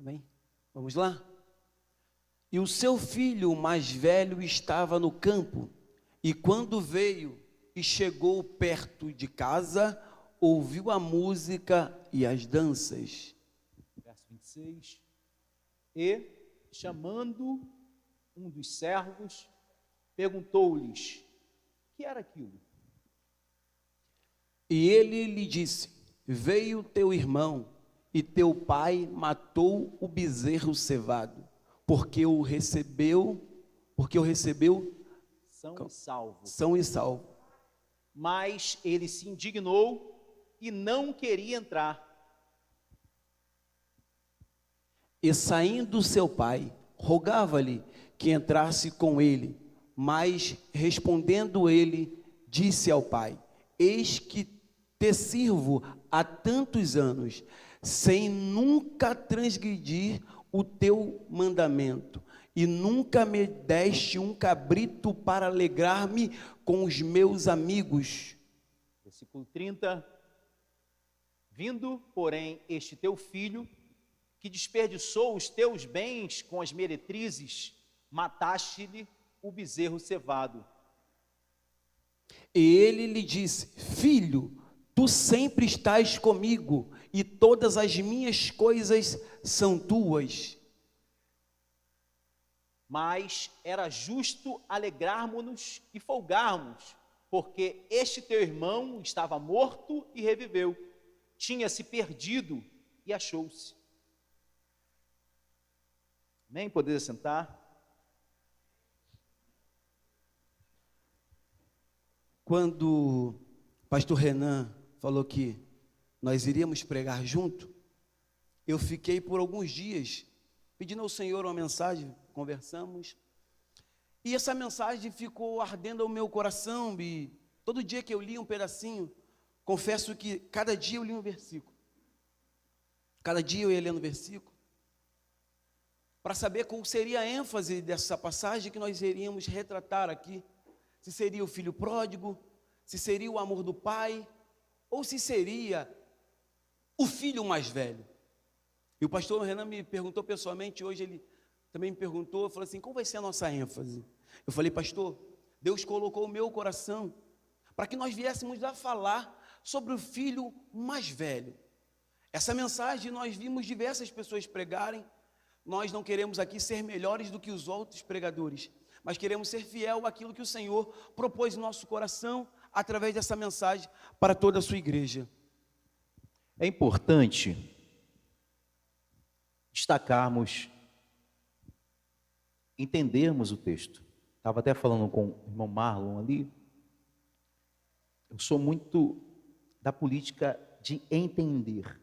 Amém? Vamos lá? E o seu filho mais velho estava no campo, e quando veio e chegou perto de casa, ouviu a música e as danças. Verso 26. E, chamando um dos servos, perguntou-lhes: que era aquilo? E ele lhe disse: veio teu irmão, e teu pai matou o bezerro cevado, porque o recebeu são e salvo. Mas ele se indignou e não queria entrar. E saindo seu pai, rogava-lhe que entrasse com ele, mas respondendo ele, disse ao pai: eis que te sirvo há tantos anos, sem nunca transgredir o teu mandamento, e nunca me deste um cabrito para alegrar-me com os meus amigos. Versículo 30. Vindo, porém, este teu filho, que desperdiçou os teus bens com as meretrizes, mataste-lhe o bezerro cevado. E ele lhe disse: filho, tu sempre estás comigo, e todas as minhas coisas são tuas. Mas era justo alegrarmos-nos e folgarmos, porque este teu irmão estava morto e reviveu, tinha se perdido e achou-se. Amém? Poder sentar. Quando o pastor Renan falou que nós iríamos pregar junto, eu fiquei por alguns dias pedindo ao Senhor uma mensagem, conversamos, e essa mensagem ficou ardendo ao meu coração, e todo dia que eu li um pedacinho, confesso que cada dia eu li um versículo, cada dia eu ia lendo um versículo, para saber qual seria a ênfase dessa passagem que nós iríamos retratar aqui, se seria o filho pródigo, se seria o amor do pai, ou se seria o filho mais velho. E o pastor Renan me perguntou pessoalmente, hoje ele também me perguntou, falou assim: qual vai ser a nossa ênfase? Eu falei: pastor, Deus colocou o meu coração para que nós viéssemos a falar sobre o filho mais velho. Essa mensagem nós vimos diversas pessoas pregarem. Nós não queremos aqui ser melhores do que os outros pregadores, mas queremos ser fiel àquilo que o Senhor propôs no nosso coração através dessa mensagem para toda a sua igreja. É importante destacarmos, entendermos o texto. Estava até falando com o irmão Marlon ali. Eu sou muito da política de entender.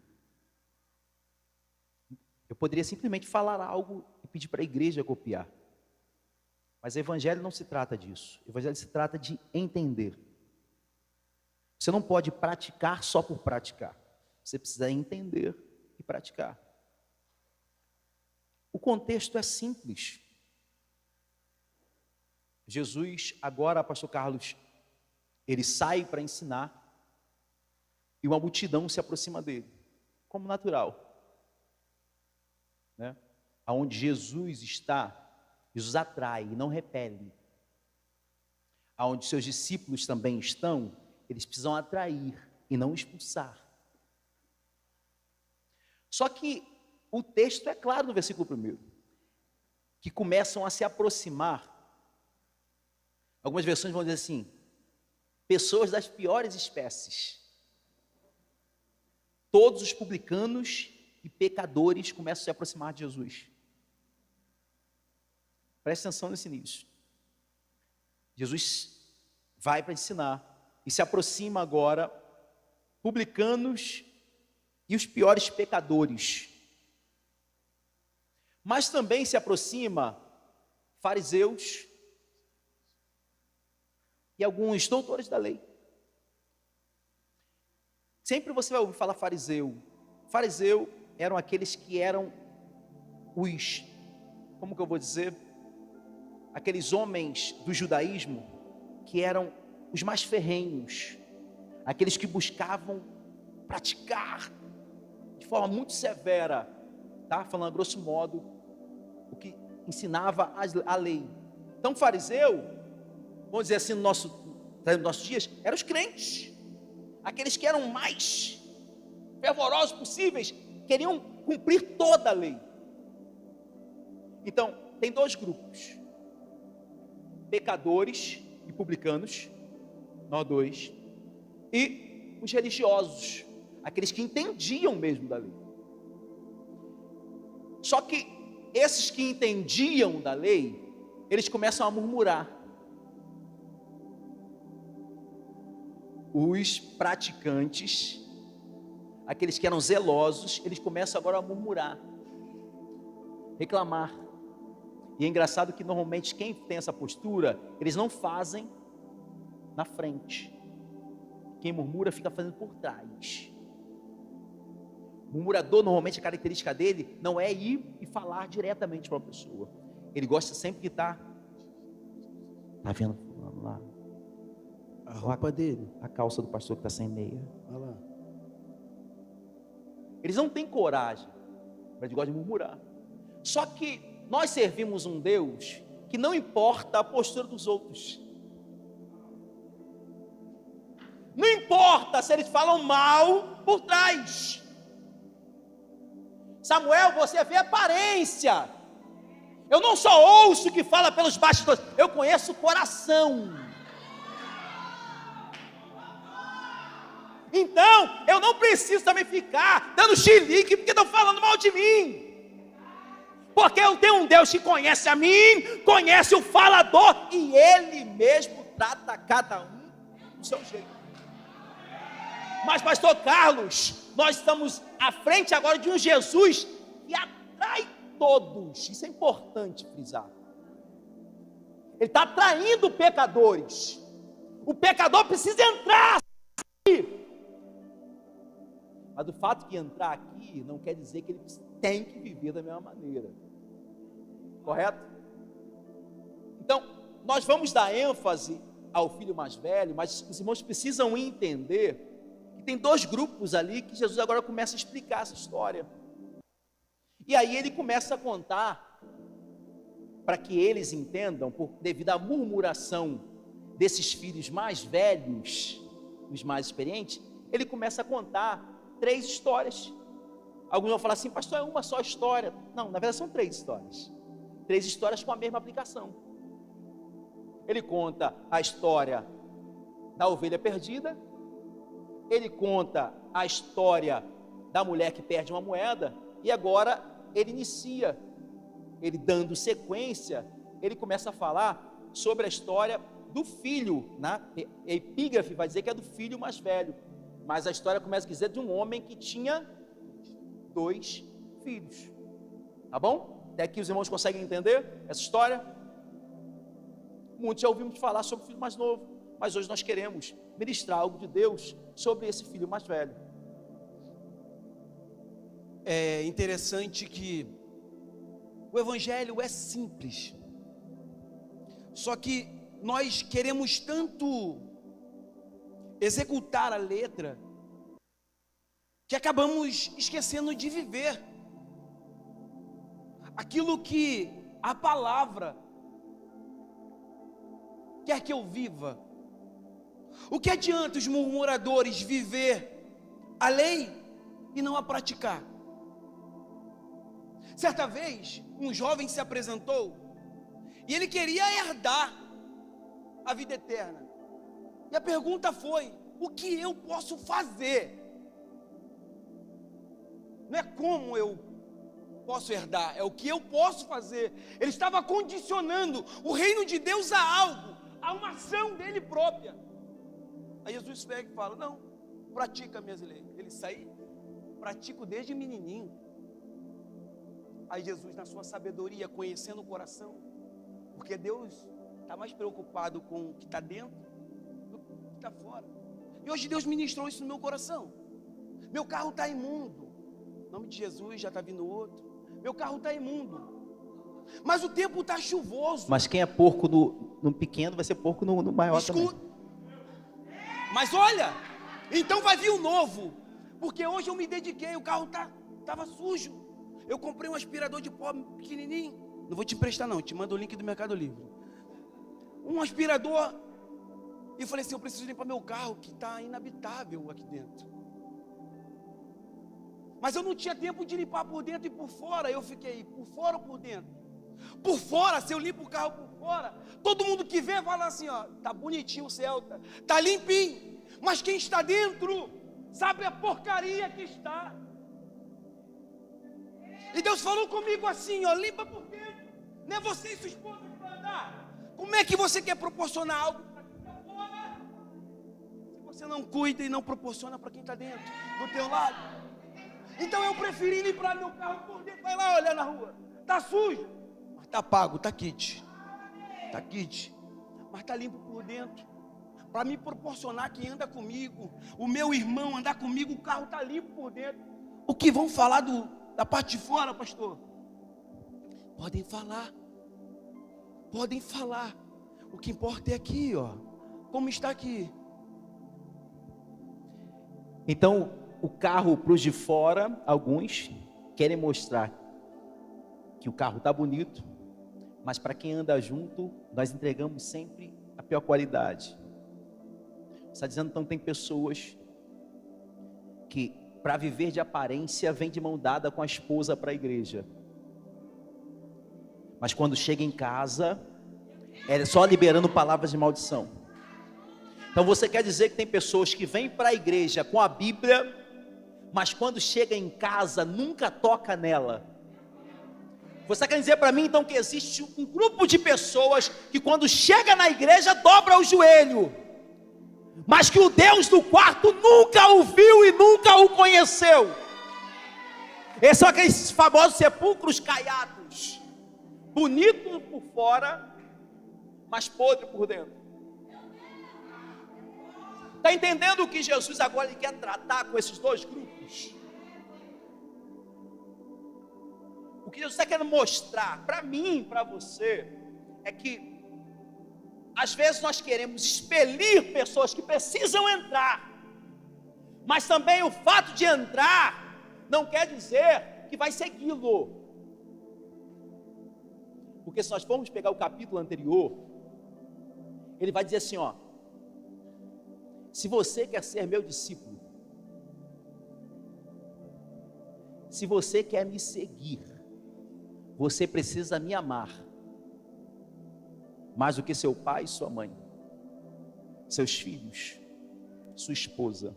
Eu poderia simplesmente falar algo e pedir para a igreja copiar. Mas o evangelho não se trata disso. O evangelho se trata de entender. Você não pode praticar só por praticar. Você precisa entender e praticar. O contexto é simples. Jesus, agora, pastor Carlos, ele sai para ensinar e uma multidão se aproxima dele, como natural. Né? Aonde Jesus está, Jesus atrai e não repele. Aonde seus discípulos também estão, eles precisam atrair e não expulsar. Só que o texto é claro no versículo 1, que começam a se aproximar. Algumas versões vão dizer assim: pessoas das piores espécies. Todos os publicanos e pecadores começam a se aproximar de Jesus. Preste atenção nesse início. Jesus vai para ensinar e se aproxima agora publicanos e os piores pecadores. Mas também se aproxima fariseus e alguns doutores da lei. Sempre você vai ouvir falar fariseu. Fariseu eram aqueles que eram os, como que eu vou dizer, aqueles homens do judaísmo que eram os mais ferrenhos, aqueles que buscavam praticar de forma muito severa tá? Falando a grosso modo, o que ensinava a lei. Então, fariseu, vamos dizer assim, nos nossos dias, eram os crentes, aqueles que eram mais fervorosos possíveis, queriam cumprir toda a lei. Então, tem dois grupos: pecadores e publicanos, nós dois, e os religiosos, aqueles que entendiam mesmo da lei. Só que esses que entendiam da lei, eles começam a murmurar. Os praticantes, aqueles que eram zelosos, eles começam agora a murmurar, reclamar. E é engraçado que normalmente quem tem essa postura, eles não fazem na frente. Quem murmura fica fazendo por trás. O murmurador, normalmente a característica dele não é ir e falar diretamente para a pessoa. Ele gosta sempre de estar. Tá vendo fulano lá? A roupa dele. A calça do pastor que está sem meia. Olha lá. Eles não têm coragem, mas eles gostam de murmurar. Só que nós servimos um Deus que não importa a postura dos outros. Não importa se eles falam mal por trás. Samuel, você vê a aparência. Eu não só ouço o que fala pelos bastidores, eu conheço o coração. Então, eu não preciso também ficar dando chilique porque estão falando mal de mim. Porque eu tenho um Deus que conhece a mim, conhece o falador, e Ele mesmo trata cada um do seu jeito. Mas, pastor Carlos, nós estamos à frente agora de um Jesus que atrai todos. Isso é importante frisar. Ele está atraindo pecadores. O pecador precisa entrar aqui. Mas o fato de entrar aqui não quer dizer que ele tem que viver da mesma maneira. Correto? Então, nós vamos dar ênfase ao filho mais velho, mas os irmãos precisam entender que tem dois grupos ali que Jesus agora começa a explicar essa história. E aí ele começa a contar, para que eles entendam, devido à murmuração desses filhos mais velhos, os mais experientes, ele começa a contar 3 histórias. Alguns vão falar assim, pastor, é uma só história. Não, na verdade são 3 histórias. 3 histórias com a mesma aplicação. Ele conta a história da ovelha perdida, ele conta a história da mulher que perde uma moeda, e agora ele inicia, ele dando sequência, ele começa a falar sobre a história do filho, né? A epígrafe vai dizer que é do filho mais velho, mas a história começa a dizer de um homem que tinha 2 filhos, tá bom? Até aqui os irmãos conseguem entender essa história? Muitos já ouvimos falar sobre o filho mais novo, mas hoje nós queremos ministrar algo de Deus sobre esse filho mais velho. É interessante que o evangelho é simples, só que nós queremos tanto executar a letra que acabamos esquecendo de viver aquilo que a palavra quer que eu viva. O que adianta os murmuradores viver a lei e não a praticar? Certa vez, um jovem se apresentou e ele queria herdar a vida eterna. E a pergunta foi: o que eu posso fazer? Não é como eu posso herdar, é o que eu posso fazer. Ele estava condicionando o reino de Deus a algo, a uma ação dele própria. Aí Jesus pega e fala: não, pratica minhas leis. Ele sai, pratico desde menininho. Aí Jesus, na sua sabedoria, conhecendo o coração, porque Deus está mais preocupado com o que está dentro do que está fora. E hoje Deus ministrou isso no meu coração. Meu carro está imundo, em nome de Jesus, já está vindo outro. Meu carro está imundo, mas o tempo está chuvoso. Mas quem é porco no pequeno vai ser porco no maior também. Mas olha, então vai vir o novo, porque hoje eu me dediquei, o carro estava sujo. Eu comprei um aspirador de pó pequenininho. Não vou te emprestar não, te mando o link do Mercado Livre. Um aspirador. E eu falei assim, eu preciso limpar meu carro, que está inabitável aqui dentro. Mas eu não tinha tempo de limpar por dentro e por fora. Eu fiquei, por fora ou por dentro? Por fora, se eu limpo o carro por fora, todo mundo que vê fala assim, ó, tá bonitinho o Celta, tá limpinho. Mas quem está dentro, sabe a porcaria que está. E Deus falou comigo assim, ó, limpa por dentro. Não é você e sua esposa que vai andar. Como é que você quer proporcionar algo para quem está fora, se você não cuida e não proporciona para quem está dentro, do teu lado? Então eu preferi limpar meu carro por dentro. Vai lá olhar na rua, tá sujo, mas tá pago, tá kit, mas tá limpo por dentro, para me proporcionar quem anda comigo, o meu irmão andar comigo, o carro tá limpo por dentro. O que vão falar da parte de fora, pastor? Podem falar. O que importa é aqui, ó, como está aqui. Então, o carro para os de fora, alguns querem mostrar que o carro está bonito, mas para quem anda junto, nós entregamos sempre a pior qualidade. Você está dizendo, então, tem pessoas que, para viver de aparência, vem de mão dada com a esposa para a igreja, mas quando chega em casa, é só liberando palavras de maldição. Então você quer dizer que tem pessoas que vêm para a igreja com a Bíblia, mas quando chega em casa, nunca toca nela. Você quer dizer para mim então que existe um grupo de pessoas que quando chega na igreja dobra o joelho, mas que o Deus do quarto nunca o viu e nunca o conheceu. Esses são aqueles famosos sepulcros caiados, bonito por fora, mas podre por dentro. Está entendendo o que Jesus agora ele quer tratar com esses dois grupos? O que Jesus está querendo mostrar para mim, para você, é que às vezes nós queremos expelir pessoas que precisam entrar, mas também o fato de entrar não quer dizer que vai segui-lo. Porque se nós formos pegar o capítulo anterior, ele vai dizer assim, ó: se você quer ser meu discípulo, se você quer me seguir, você precisa me amar mais do que seu pai e sua mãe, seus filhos, sua esposa.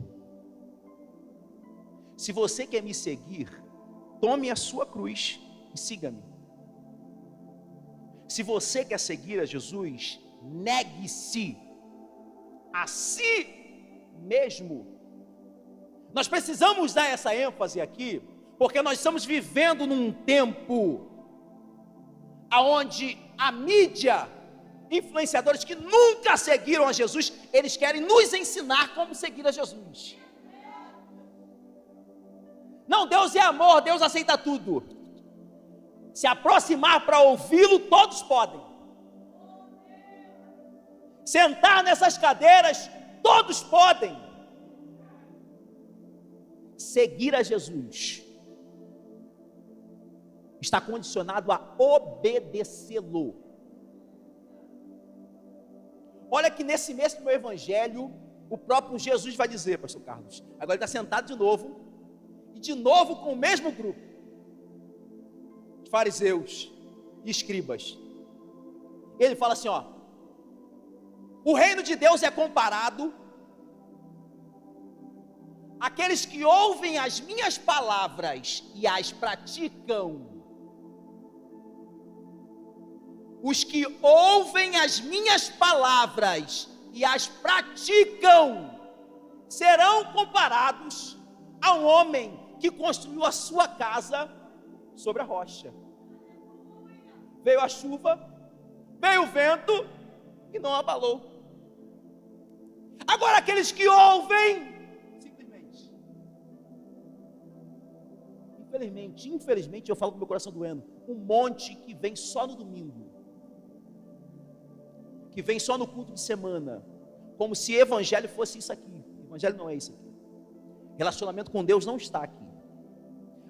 Se você quer me seguir, tome a sua cruz e siga-me. Se você quer seguir a Jesus, negue-se a si mesmo. Nós precisamos dar essa ênfase aqui, porque nós estamos vivendo num tempo aonde a mídia, influenciadores que nunca seguiram a Jesus, eles querem nos ensinar como seguir a Jesus. Não, Deus é amor, Deus aceita tudo. Se aproximar para ouvi-lo, todos podem. Sentar nessas cadeiras, todos podem. Seguir a Jesus está condicionado a obedecê-lo. Olha que nesse mesmo evangelho, o próprio Jesus vai dizer, pastor Carlos, agora ele está sentado de novo, e de novo com o mesmo grupo, fariseus e escribas. Ele fala assim, ó: o reino de Deus é comparado àqueles que ouvem as minhas palavras e as praticam. Os que ouvem as minhas palavras e as praticam serão comparados a um homem que construiu a sua casa sobre a rocha. Veio a chuva, veio o vento e não abalou. Agora aqueles que ouvem, simplesmente, infelizmente eu falo com meu coração doendo, um monte que vem só no domingo, que vem só no culto de semana, como se evangelho fosse isso aqui. Evangelho não é isso aqui. Relacionamento com Deus não está aqui.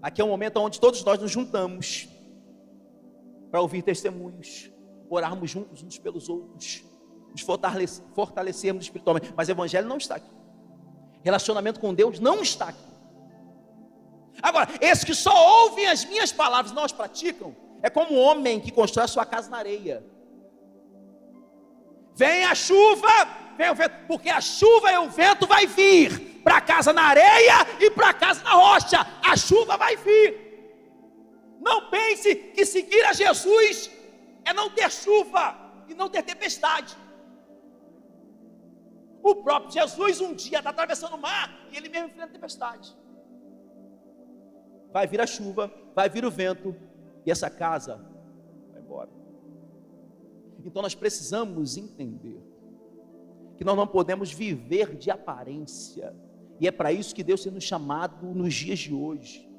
Aqui é um momento onde todos nós nos juntamos para ouvir testemunhos, orarmos juntos uns pelos outros, nos fortalecermos espiritualmente. Mas o evangelho não está aqui. Relacionamento com Deus não está aqui. Agora, esses que só ouvem as minhas palavras e não as praticam, é como um homem que constrói a sua casa na areia. Vem a chuva, vem o vento, porque a chuva e o vento vai vir para casa na areia e para casa na rocha. A chuva vai vir. Não pense que seguir a Jesus é não ter chuva e não ter tempestade. O próprio Jesus um dia está atravessando o mar e ele mesmo enfrenta a tempestade. Vai vir a chuva, vai vir o vento e essa casa vai embora. Então nós precisamos entender que nós não podemos viver de aparência. E é para isso que Deus tem nos chamado nos dias de hoje.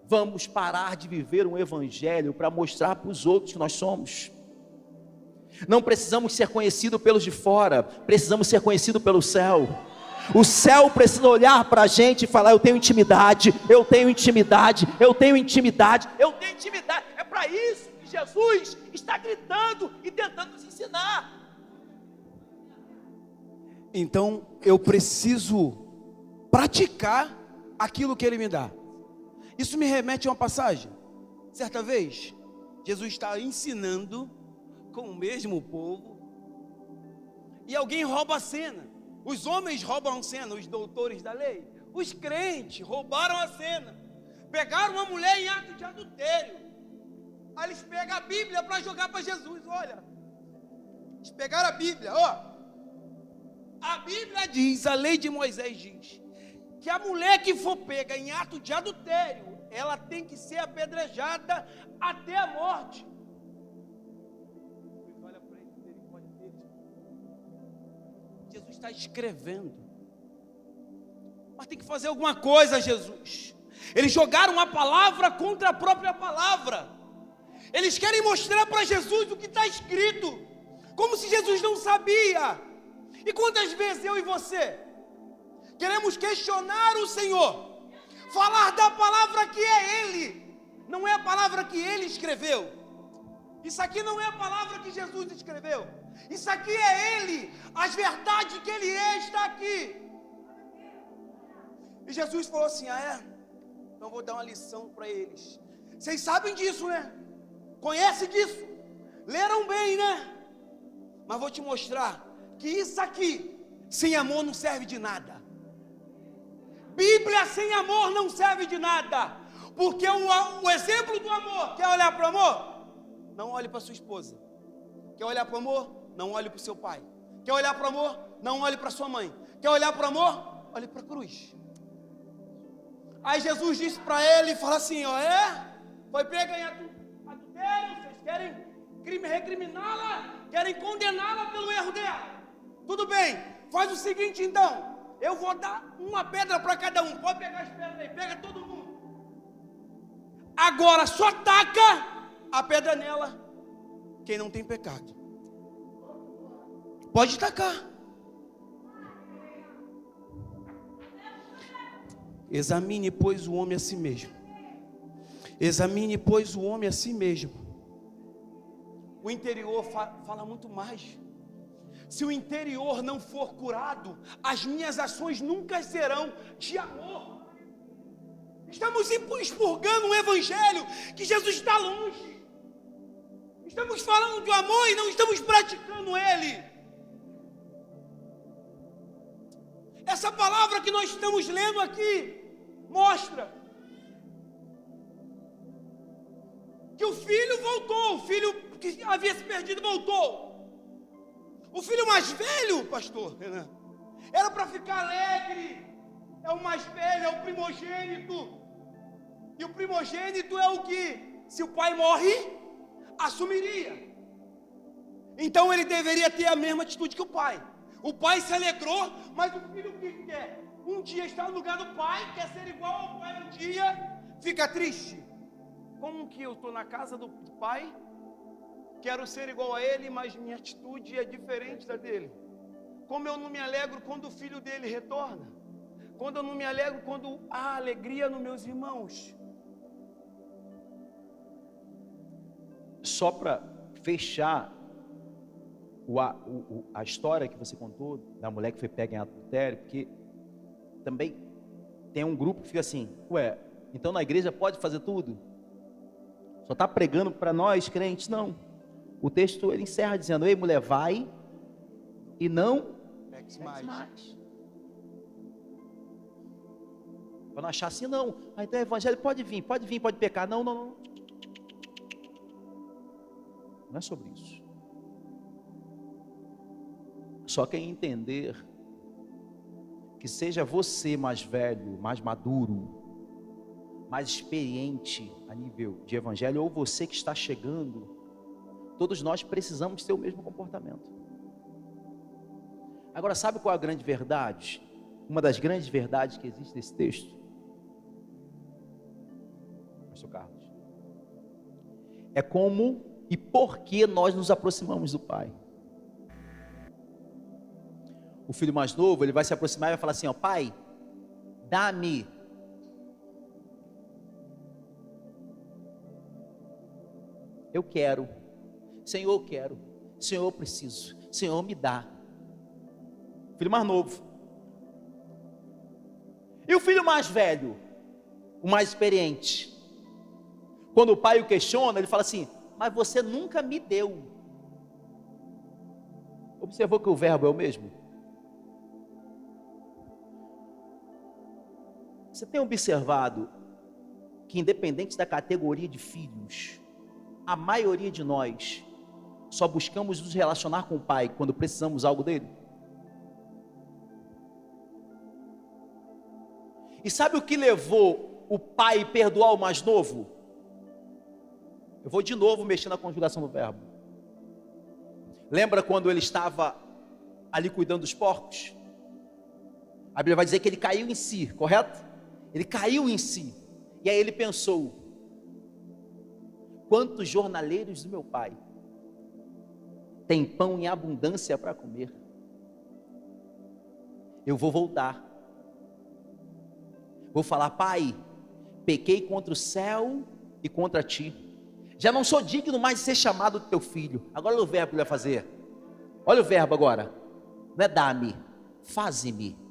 Vamos parar de viver um evangelho para mostrar para os outros que nós somos. Não precisamos ser conhecidos pelos de fora, precisamos ser conhecidos pelo céu. O céu precisa olhar para a gente e falar: eu tenho intimidade, eu tenho intimidade, eu tenho intimidade, eu tenho intimidade. É para isso que Jesus está gritando e tentando nos ensinar. Então eu preciso praticar aquilo que Ele me dá. Isso me remete a uma passagem. Certa vez, Jesus está ensinando com o mesmo povo e alguém rouba a cena. Os homens roubam a cena, os doutores da lei. Os crentes roubaram a cena. Pegaram uma mulher em ato de adultério. Aí eles pegam a Bíblia para jogar para Jesus. Olha, eles pegaram a Bíblia, ó. A Bíblia diz, a lei de Moisés diz, que a mulher que for pega em ato de adultério, ela tem que ser apedrejada até a morte. Olha para ele, misericórdia deles. Jesus está escrevendo. Mas tem que fazer alguma coisa, Jesus. Eles jogaram a palavra contra a própria palavra. Eles querem mostrar para Jesus o que está escrito, como se Jesus não sabia. E quantas vezes eu e você queremos questionar o Senhor, falar da palavra que é Ele, não é a palavra que Ele escreveu. Isso aqui não é a palavra que Jesus escreveu. Isso aqui é Ele, as verdades que Ele é, está aqui. E Jesus falou assim: ah é? Então vou dar uma lição para eles. Vocês sabem disso, né? Conhecem disso? Leram bem, né? Mas vou te mostrar que isso aqui, sem amor não serve de nada. Bíblia sem amor não serve de nada. Porque o exemplo do amor, quer olhar para o amor? Não olhe para sua esposa. Quer olhar para o amor? Não olhe para o seu pai. Quer olhar para o amor? Não olhe para sua mãe. Quer olhar para o amor? Olhe para a cruz. Aí Jesus disse para ele, fala assim, ó, foi pega em adultério, vocês querem recriminá-la, querem condená-la pelo erro dela. Tudo bem, faz o seguinte então, eu vou dar uma pedra para cada um, pode pegar as pedras aí, pega todo mundo. Agora só taca a pedra nela quem não tem pecado. Pode tacar. Examine, pois, o homem a si mesmo. Examine, pois, o homem a si mesmo. O interior fala muito mais. Se o interior não for curado, as minhas ações nunca serão de amor. Estamos expurgando um evangelho que Jesus está longe. Estamos falando de amor e não estamos praticando ele. Essa palavra que nós estamos lendo aqui mostra que o filho voltou, o filho que havia se perdido voltou. O filho mais velho, pastor Renan, era para ficar alegre, é o mais velho, é o primogênito. E o primogênito é o que, se o pai morre, assumiria. Então ele deveria ter a mesma atitude que o pai. O pai se alegrou, mas o filho que quer um dia estar no lugar do pai, quer ser igual ao pai um dia, fica triste. Como que eu estou na casa do pai, quero ser igual a ele, mas minha atitude é diferente da dele. Como eu não me alegro quando o filho dele retorna. Quando eu não me alegro, quando há alegria nos meus irmãos. Só para fechar a história que você contou da mulher que foi pega em adultério, porque também tem um grupo que fica assim, ué, então na igreja pode fazer tudo? Só está pregando para nós crentes? Não. O texto ele encerra dizendo, ei mulher, vai e não peques mais. Para não achar assim, não. Então o evangelho pode vir, pode pecar. Não. Não é sobre isso. Só quem entender que seja você mais velho, mais maduro, mais experiente a nível de evangelho, ou você que está chegando, todos nós precisamos ter o mesmo comportamento. Agora, sabe qual é a grande verdade? Uma das grandes verdades que existe nesse texto? Pastor Carlos. É como e por que nós nos aproximamos do Pai. O filho mais novo, ele vai se aproximar e vai falar assim, ó, pai, dá-me. Eu quero. Senhor, eu quero. Senhor, eu preciso. Senhor, me dá. Filho mais novo. E o filho mais velho, o mais experiente, quando o pai o questiona, ele fala assim, mas você nunca me deu. Observou que o verbo é o mesmo? Você tem observado que, independente da categoria de filhos, a maioria de nós só buscamos nos relacionar com o pai quando precisamos algo dele? E sabe o que levou o pai a perdoar o mais novo? Eu vou de novo mexer na conjugação do verbo. Lembra quando ele estava ali cuidando dos porcos? A Bíblia vai dizer que ele caiu em si, correto? Ele caiu em si. E aí ele pensou, quantos jornaleiros do meu pai têm pão em abundância para comer? Eu vou voltar. Vou falar, pai, pequei contra o céu e contra ti. Já não sou digno mais de ser chamado teu filho. Agora olha o verbo que ele vai fazer. Olha o verbo agora. Não é dá-me, faze-me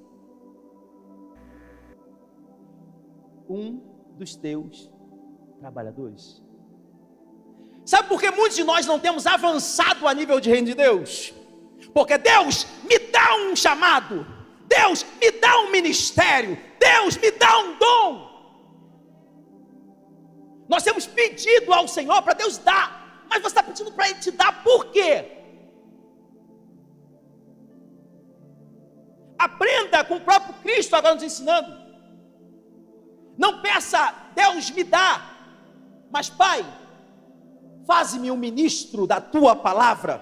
um dos teus trabalhadores. Sabe por que muitos de nós não temos avançado a nível de reino de Deus? Porque Deus me dá um chamado, Deus me dá um ministério, Deus me dá um dom. Nós temos pedido ao Senhor para Deus dar, mas você está pedindo para Ele te dar por quê? Aprenda com o próprio Cristo agora nos ensinando. Não peça, Deus me dá, mas Pai, faze-me um ministro da tua palavra.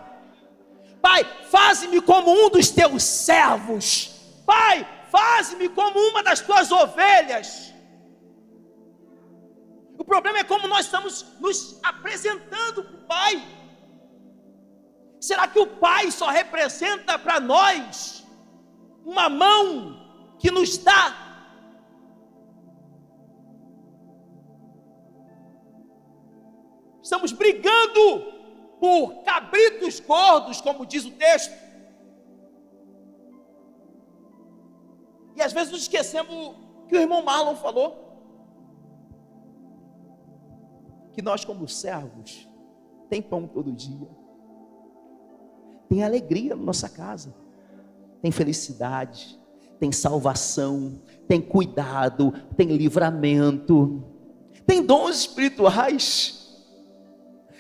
Pai, faze-me como um dos teus servos. Pai, faze-me como uma das tuas ovelhas. O problema é como nós estamos nos apresentando para o Pai. Será que o Pai só representa para nós uma mão que nos dá? Estamos brigando por cabritos gordos, como diz o texto. E às vezes nos esquecemos que o irmão Marlon falou. Que nós como servos, tem pão todo dia. Tem alegria na nossa casa. Tem felicidade, tem salvação, tem cuidado, tem livramento. Tem dons espirituais.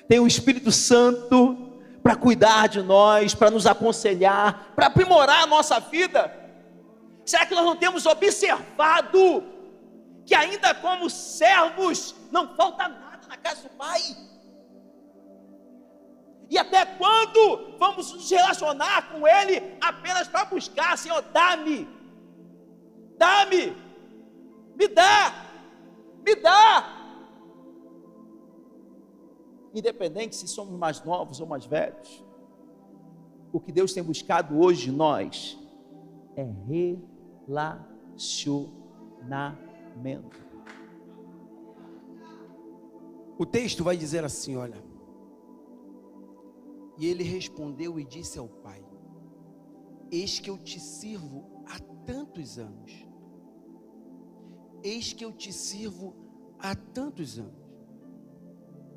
Tem o Espírito Santo para cuidar de nós, para nos aconselhar, para aprimorar a nossa vida. Será que nós não temos observado que ainda como servos não falta nada na casa do Pai? E até quando vamos nos relacionar com Ele apenas para buscar, Senhor, dá-me, me dá. Independente se somos mais novos ou mais velhos, o que Deus tem buscado hoje de nós é relacionamento. relacionamento. O texto vai dizer assim, olha. E ele respondeu e disse ao pai: eis que eu te sirvo há tantos anos. Eis que eu te sirvo há tantos anos.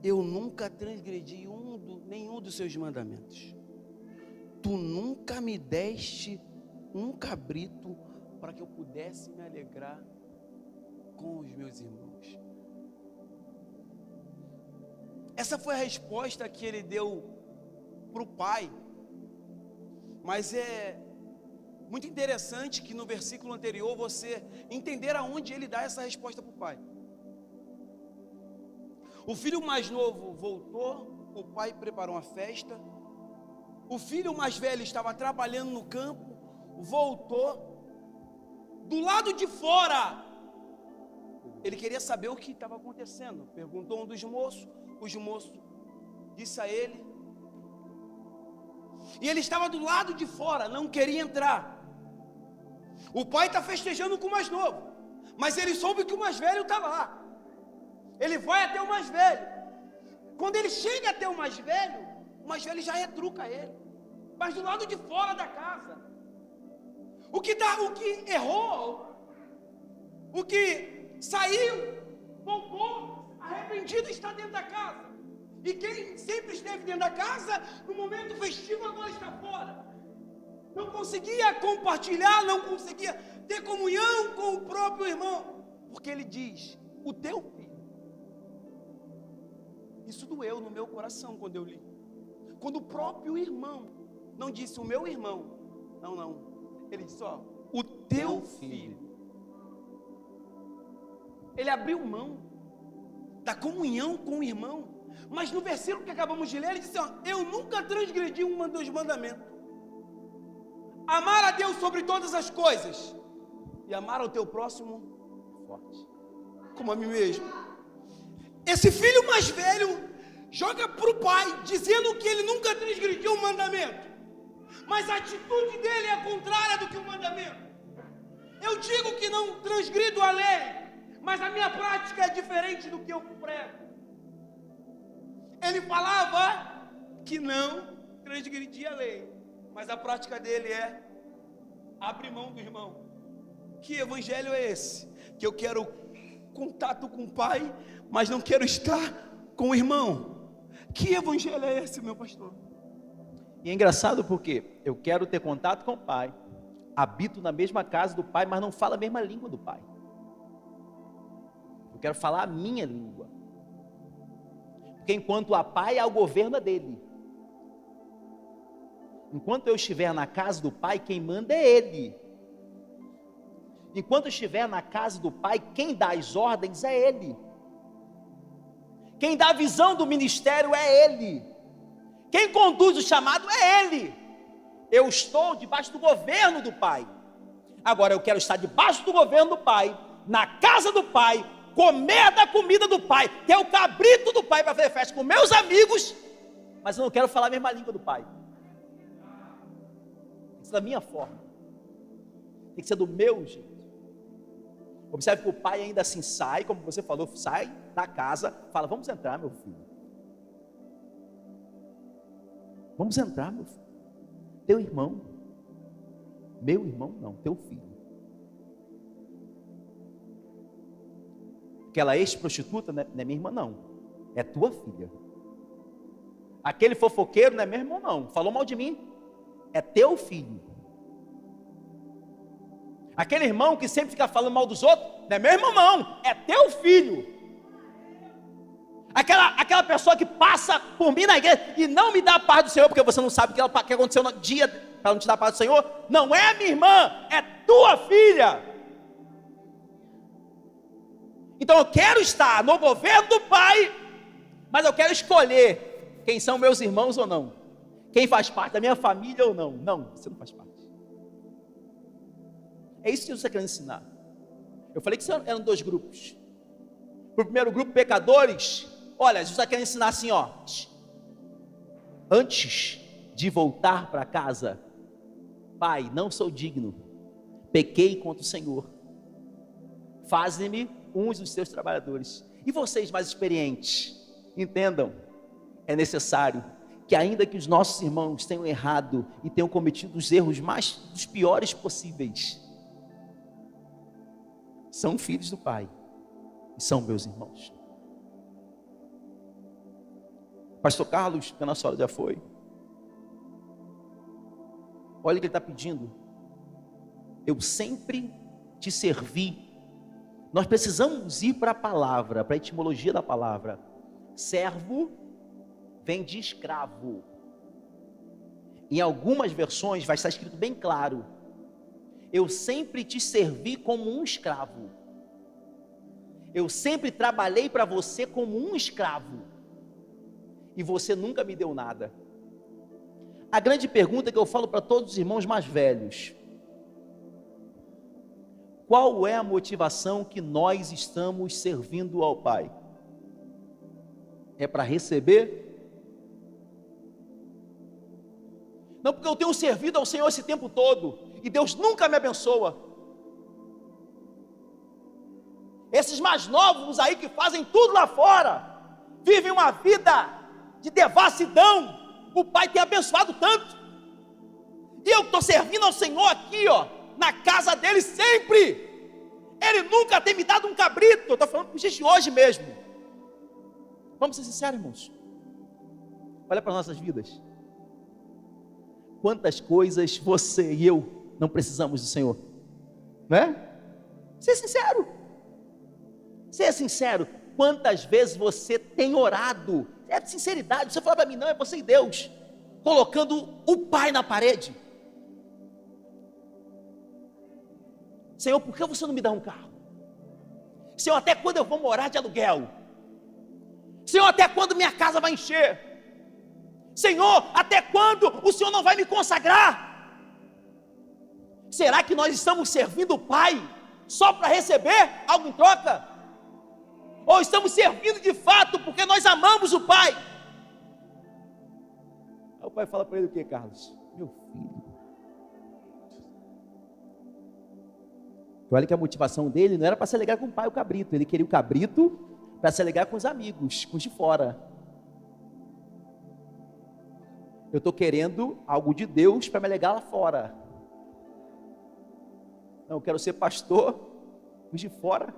Eu nunca transgredi nenhum dos seus mandamentos. Tu nunca me deste um cabrito para que eu pudesse me alegrar com os meus irmãos. Essa foi a resposta que ele deu para o pai. Mas é muito interessante que no versículo anterior você entender aonde ele dá essa resposta para o pai. O filho mais novo voltou, o pai preparou uma festa. O filho mais velho estava trabalhando no campo, voltou. Do lado de fora, ele queria saber o que estava acontecendo. Perguntou um dos moços, o moço disse a ele. E ele estava do lado de fora, não queria entrar. O pai está festejando com o mais novo, mas ele soube que o mais velho está lá. Ele vai até o mais velho. Quando ele chega até o mais velho já retruca ele, mas do lado de fora da casa. O que errou, o que saiu, voltou, arrependido, está dentro da casa. E quem sempre esteve dentro da casa, no momento festivo agora está fora. Não conseguia compartilhar, não conseguia ter comunhão com o próprio irmão. Porque ele diz, o teu filho. Isso doeu no meu coração quando eu li. Quando o próprio irmão, não disse o meu irmão, não. Ele disse, o teu filho. Ele abriu mão da comunhão com o irmão. Mas no versículo que acabamos de ler, ele disse, eu nunca transgredi um dos mandamentos. Amar a Deus sobre todas as coisas e amar ao teu próximo forte, como a mim mesmo. Esse filho mais velho joga para o pai, dizendo que ele nunca transgrediu um mandamento, mas a atitude dele é contrária do que o mandamento. Eu digo que não transgrido a lei, mas a minha prática é diferente do que eu prego. Ele falava que não transgredia a lei, mas a prática dele é abrir mão do irmão. Que evangelho é esse? Que eu quero contato com o pai, mas não quero estar com o irmão. Que evangelho é esse, meu pastor? E é engraçado porque eu quero ter contato com o pai, habito na mesma casa do pai, mas não falo a mesma língua do pai. Eu quero falar a minha língua. Porque enquanto há pai, há o governo dele. Enquanto eu estiver na casa do pai, quem manda é ele. Enquanto eu estiver na casa do pai, quem dá as ordens é ele. Quem dá a visão do ministério é ele. Quem conduz o chamado é ele. Eu estou debaixo do governo do pai. Agora eu quero estar debaixo do governo do pai, na casa do pai, comer da comida do pai, ter o cabrito do pai para fazer festa com meus amigos, mas eu não quero falar a mesma língua do pai. Tem que ser da minha forma, tem que ser do meu jeito. Observe que o pai ainda assim sai, como você falou, sai da casa, fala, vamos entrar, meu filho. Vamos entrar, meu filho. Teu irmão. Meu irmão não, teu filho. Aquela ex-prostituta não é minha irmã não, é tua filha. Aquele fofoqueiro não é meu irmão não, falou mal de mim, é teu filho. Aquele irmão que sempre fica falando mal dos outros, não é meu irmão não, é teu filho. Aquela pessoa que passa por mim na igreja e não me dá a paz do Senhor, porque você não sabe o que aconteceu no dia para não te dar a paz do Senhor, não é minha irmã, é tua filha. Então eu quero estar no governo do pai, mas eu quero escolher quem são meus irmãos ou não, quem faz parte da minha família ou não. Não, você não faz parte. É isso que Jesus está querendo ensinar. Eu falei que eram dois grupos. Para o primeiro grupo, pecadores, olha, Jesus está querendo ensinar assim, antes de voltar para casa, pai, não sou digno, pequei contra o Senhor, faze-me uns dos seus trabalhadores. E vocês mais experientes, entendam, é necessário que ainda que os nossos irmãos tenham errado e tenham cometido os erros dos piores possíveis, são filhos do Pai e são meus irmãos. Pastor Carlos, que a nossa hora já foi, olha o que ele está pedindo. Eu sempre te servi. Nós precisamos ir para a palavra, para a etimologia da palavra. Servo vem de escravo. Em algumas versões vai estar escrito bem claro: eu sempre te servi como um escravo. Eu sempre trabalhei para você como um escravo. E você nunca me deu nada. A grande pergunta que eu falo para todos os irmãos mais velhos: qual é a motivação que nós estamos servindo ao Pai? É para receber? Não, porque eu tenho servido ao Senhor esse tempo todo e Deus nunca me abençoa. Esses mais novos aí que fazem tudo lá fora, vivem uma vida de devassidão. O Pai tem abençoado tanto, e eu estou servindo ao Senhor aqui, ó, na casa dele sempre. Ele nunca tem me dado um cabrito. Eu estou falando com gente de hoje mesmo. Vamos ser sinceros, irmãos. Olha para nossas vidas. Quantas coisas você e eu não precisamos do Senhor, não é? Ser sincero. Ser sincero. Quantas vezes você tem orado? É de sinceridade. Você fala para mim: não, é você e Deus, colocando o Pai na parede. Senhor, por que você não me dá um carro? Senhor, até quando eu vou morar de aluguel? Senhor, até quando minha casa vai encher? Senhor, até quando o Senhor não vai me consagrar? Será que nós estamos servindo o Pai só para receber algo em troca? Ou estamos servindo de fato porque nós amamos o Pai? Aí o Pai fala para ele o que, Carlos? Meu filho. Olha que a motivação dele não era para se alegar com o pai, o cabrito. Ele queria o cabrito para se alegar com os amigos, com os de fora. Eu estou querendo algo de Deus para me alegar lá fora. Não, eu quero ser pastor, os de fora.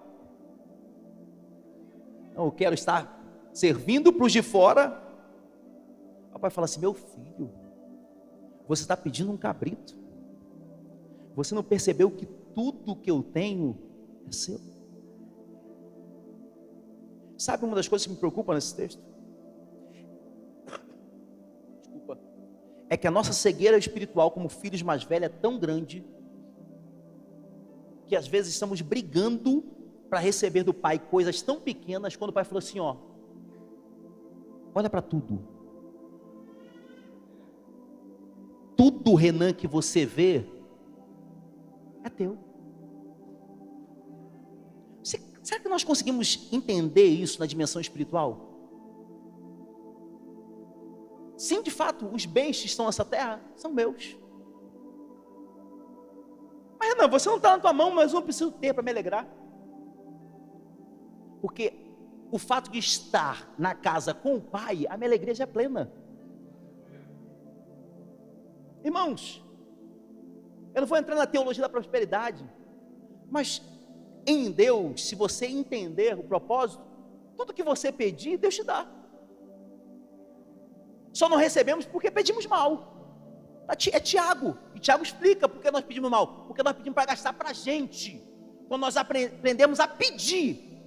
Não, eu quero estar servindo para os de fora. O pai fala assim: meu filho, você está pedindo um cabrito. Você não percebeu que tudo que eu tenho é seu? Sabe uma das coisas que me preocupa nesse texto? Desculpa. É que a nossa cegueira espiritual como filhos mais velhos é tão grande que às vezes estamos brigando para receber do Pai coisas tão pequenas, quando o Pai falou assim: ó, olha para tudo. Tudo, Renan, que você vê é teu. Será que nós conseguimos entender isso na dimensão espiritual? Sim, de fato, os bens que estão nessa terra são meus. Mas Renan, você não está na tua mão, mas eu não preciso ter para me alegrar. Porque o fato de estar na casa com o Pai, a minha alegria já é plena. Irmãos, eu não vou entrar na teologia da prosperidade, mas em Deus, se você entender o propósito, tudo que você pedir, Deus te dá. Só não recebemos porque pedimos mal. É Tiago, e Tiago explica por que nós pedimos mal. Porque nós pedimos para gastar para a gente. Quando nós aprendemos a pedir,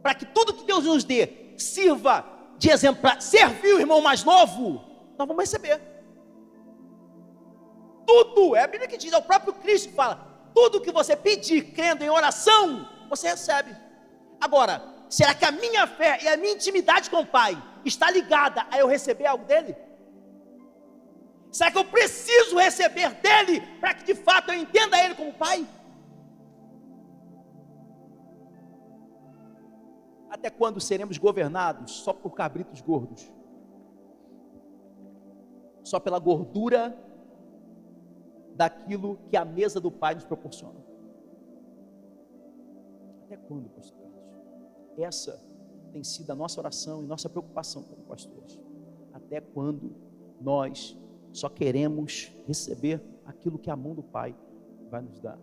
para que tudo que Deus nos dê sirva de exemplo para servir o irmão mais novo, nós vamos receber. Tudo, é a Bíblia que diz, é o próprio Cristo que fala: tudo que você pedir, crendo em oração, você recebe. Agora, será que a minha fé e a minha intimidade com o Pai está ligada a eu receber algo dele? Será que eu preciso receber dele para que de fato eu entenda ele como Pai? Até quando seremos governados só por cabritos gordos? Só pela gordura daquilo que a mesa do Pai nos proporciona? Até quando, pastor Carlos? Essa tem sido a nossa oração e nossa preocupação como pastores. Até quando nós só queremos receber aquilo que a mão do Pai vai nos dar?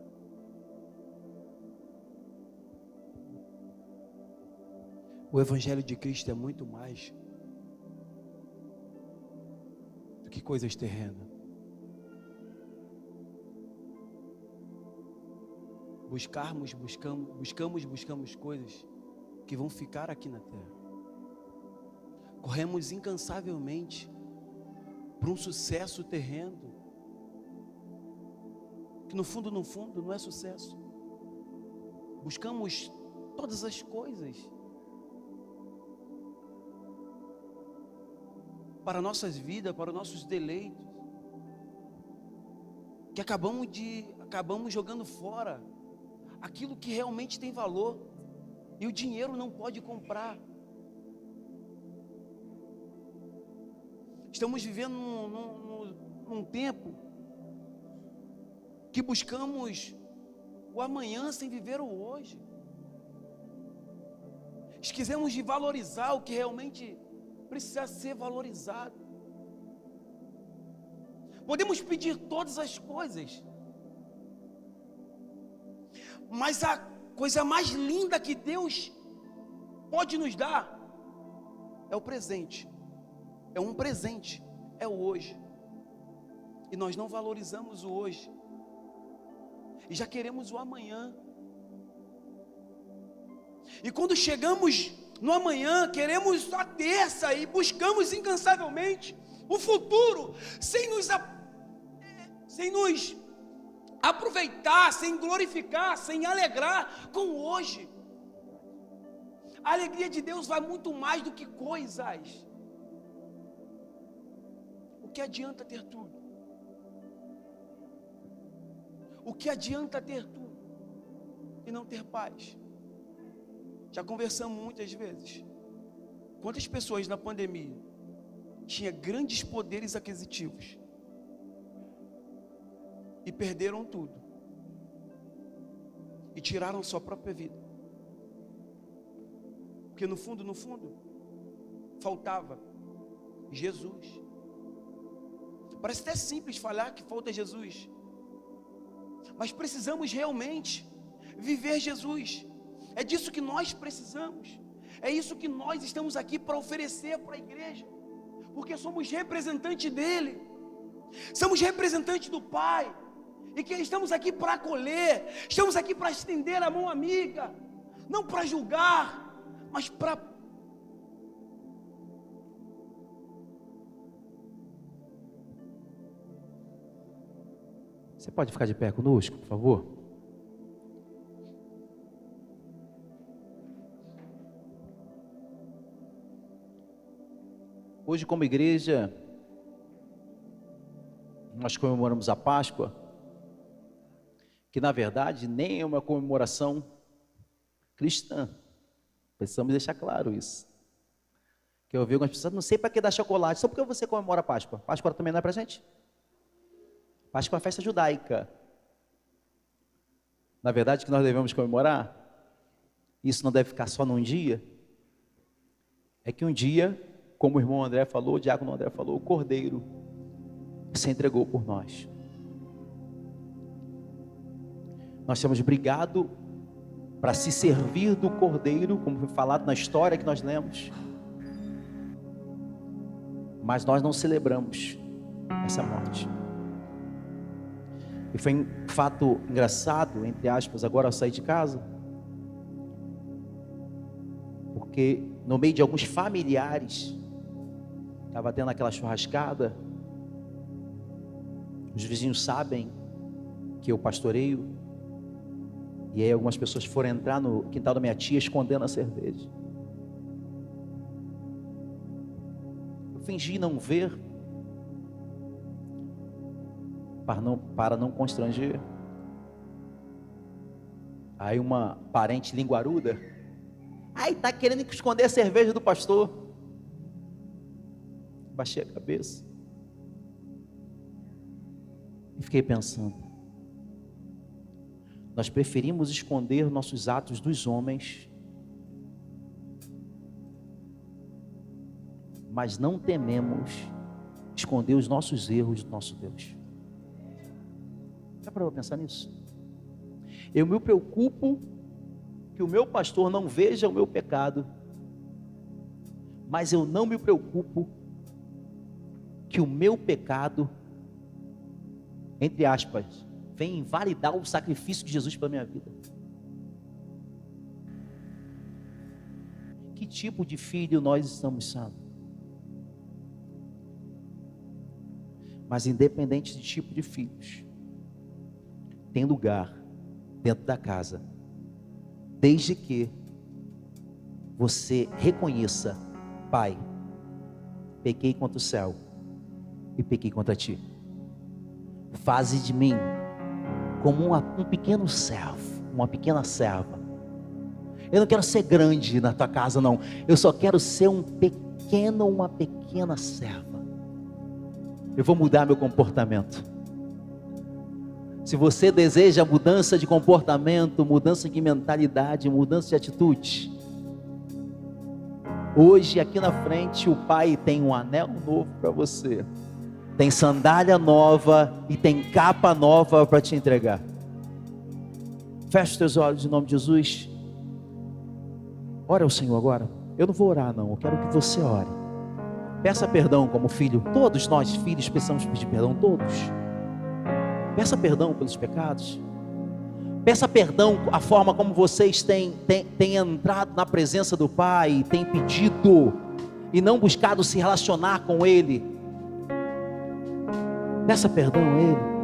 O Evangelho de Cristo é muito mais do que coisas terrenas. Buscamos coisas que vão ficar aqui na terra. Corremos incansavelmente para um sucesso terreno, que no fundo não é sucesso. Buscamos todas as coisas para nossas vidas, para os nossos deleites, que acabamos jogando fora aquilo que realmente tem valor, e o dinheiro não pode comprar. Estamos vivendo num tempo que buscamos o amanhã sem viver o hoje. Esquecemos de valorizar o que realmente precisa ser valorizado. Podemos pedir todas as coisas, mas a coisa mais linda que Deus pode nos dar é o presente. É um presente, é o hoje. E nós não valorizamos o hoje, e já queremos o amanhã. E quando chegamos no amanhã, queremos a terça e buscamos incansavelmente o futuro, sem nos aproveitar, sem glorificar, sem alegrar com o hoje. A alegria de Deus vai muito mais do que coisas. O que adianta ter tudo? O que adianta ter tudo e não ter paz? Já conversamos muitas vezes. Quantas pessoas na pandemia tinham grandes poderes aquisitivos e perderam tudo, e tiraram sua própria vida, porque no fundo, faltava Jesus. Parece até simples falar que falta Jesus, mas precisamos realmente viver Jesus. É disso que nós precisamos, é isso que nós estamos aqui para oferecer para a igreja, porque somos representantes dele, somos representantes do Pai, e que estamos aqui para acolher, estamos aqui para estender a mão amiga, não para julgar, mas para... Você pode ficar de pé conosco, por favor? Hoje, como igreja, nós comemoramos a Páscoa, que na verdade nem é uma comemoração cristã. Precisamos deixar claro isso. Que eu vi algumas pessoas, não sei para que dar chocolate, só porque você comemora a Páscoa. Páscoa também não é para gente? Páscoa é uma festa judaica. Na verdade, que nós devemos comemorar, isso não deve ficar só num dia, é que um dia, como o irmão André falou, o diácono André falou, o Cordeiro se entregou por nós. Nós temos brigado para se servir do Cordeiro, como foi falado na história que nós lemos, mas nós não celebramos essa morte. E foi um fato engraçado, entre aspas, agora ao sair de casa, porque no meio de alguns familiares, estava tendo aquela churrascada, os vizinhos sabem que eu pastoreio, e aí algumas pessoas foram entrar no quintal da minha tia escondendo a cerveja. Eu fingi não ver, para não constranger. Aí uma parente linguaruda, aí tá querendo esconder a cerveja do pastor. Baixei a cabeça e fiquei pensando, Nós preferimos esconder nossos atos dos homens, mas não tememos esconder os nossos erros do nosso Deus. Já parou para pensar nisso? Eu me preocupo que o meu pastor não veja o meu pecado, mas eu não me preocupo que o meu pecado, entre aspas, venha invalidar o sacrifício de Jesus para a minha vida. Que tipo de filho nós estamos sendo? Mas independente de tipo de filhos, tem lugar dentro da casa, desde que você reconheça: Pai, pequei contra o céu e pequei contra ti. Faze de mim como um pequeno servo, uma pequena serva. Eu não quero ser grande na tua casa, não. Eu só quero ser uma pequena serva. Eu vou mudar meu comportamento. Se você deseja mudança de comportamento, mudança de mentalidade, mudança de atitude, hoje aqui na frente o Pai tem um anel novo para você, tem sandália nova e tem capa nova para te entregar. Feche os teus olhos em nome de Jesus. Ora ao Senhor agora. Eu não vou orar não, eu quero que você ore. Peça perdão como filho. Todos nós filhos precisamos pedir perdão, todos. Peça perdão pelos pecados. Peça perdão a forma como vocês têm entrado na presença do Pai, têm pedido e não buscado se relacionar com Ele. Peça perdão a Ele.